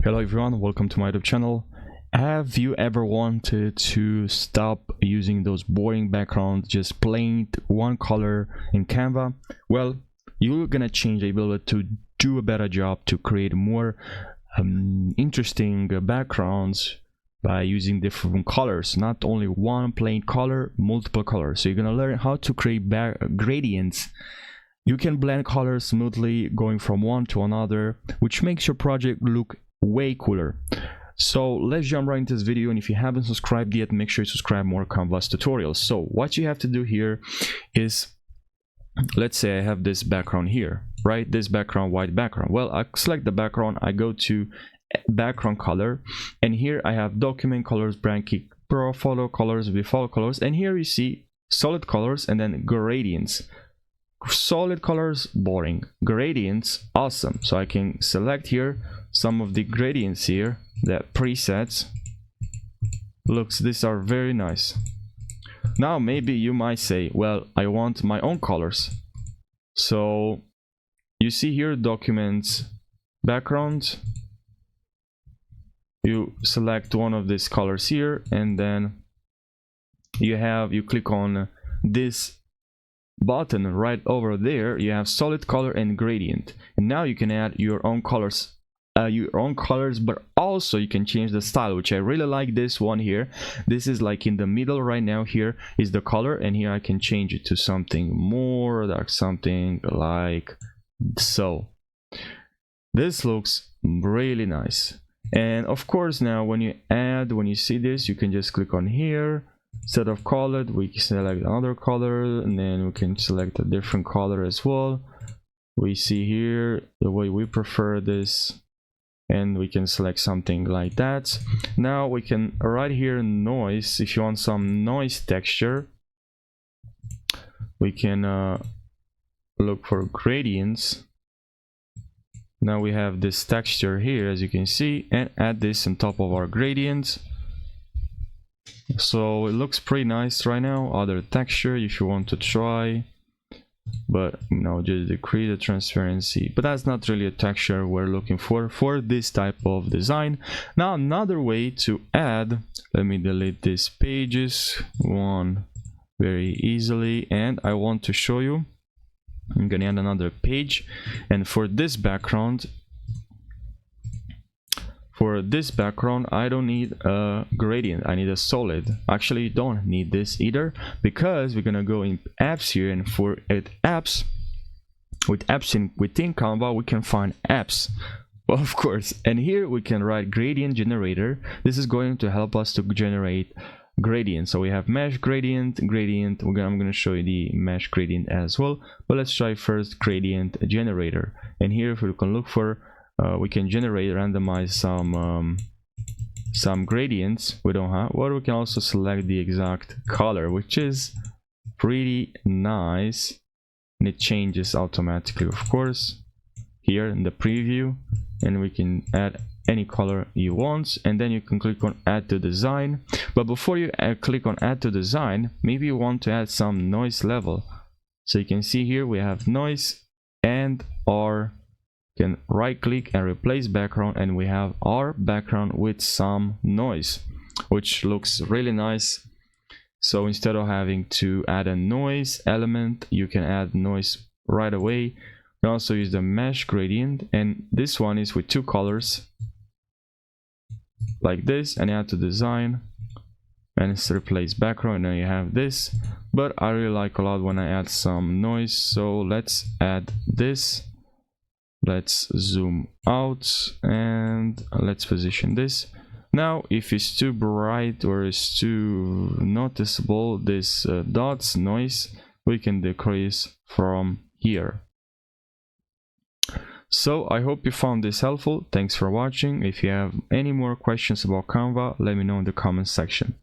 Hello everyone, welcome to my YouTube channel. Have you ever wanted to stop using those boring backgrounds, just plain one color in Canva? Well, you're gonna change the ability to do a better job to create more interesting backgrounds by using different colors, not only one plain color, multiple colors. So you're gonna learn how to create gradients. You can blend colors smoothly going from one to another, which makes your project look way cooler. So let's jump right into this video, and if you haven't subscribed yet, make sure you subscribe more Canvas tutorials. So what you have to do here is, let's say I have this background here, right? This background, white background. Well, I select the background, I go to background color, and here I have document colors, brand key, pro photo colors, default colors, and here you see solid colors and then gradients. Solid colors, boring. Gradients, awesome. So I can select here some of the gradients here, the presets. Looks, these are very nice. Now maybe you might say, well, I want my own colors. So you see here documents, background. You select one of these colors here, and then you click on this button right over there. You have solid color and gradient, and now you can add your own colors, but also you can change the style, which I really like. This one here, this is like in the middle right now. Here is the color, and here I can change it to something more dark, something like so. This looks really nice. And of course, now when you see this, you can just click on here, instead of color, we can select another color, and then we can select a different color as well. We see here the way we prefer this, and we can select something like that. Now we can right here noise, if you want some noise texture, we can look for gradients. Now we have this texture here, as you can see, and add this on top of our gradients. So it looks pretty nice right now. Other texture if you want to try, but just decrease the transparency, but that's not really a texture we're looking for this type of design. Now another way to add, let me delete these pages one very easily, and I want to show you. I'm gonna add another page, and for this background I don't need a gradient, I need a solid. Actually, you don't need this either, because we're gonna go in apps here, and for apps, within Canva we can find apps, of course, and here we can write gradient generator. This is going to help us to generate gradient. So we have mesh gradient. I'm going to show you the mesh gradient as well, but let's try first gradient generator. And here, if we can look for, we can randomize some gradients we don't have, or we can also select the exact color, which is pretty nice, and it changes automatically, of course, here in the preview. And we can add any color you want, and then you can click on add to design. But before you click on add to design, maybe you want to add some noise level. So you can see here we have noise, and our can right click and replace background, and we have our background with some noise, which looks really nice. So instead of having to add a noise element, you can add noise right away. You can also use the mesh gradient, and this one is with two colors like this, and add to design, and it's replace background. Now you have this, but I really like a lot when I add some noise. So let's add this. Let's zoom out and let's position this. Now if it's too bright or it's too noticeable, this dots noise, we can decrease from here. So I hope you found this helpful. Thanks for watching. If you have any more questions about Canva, let me know in the comment section.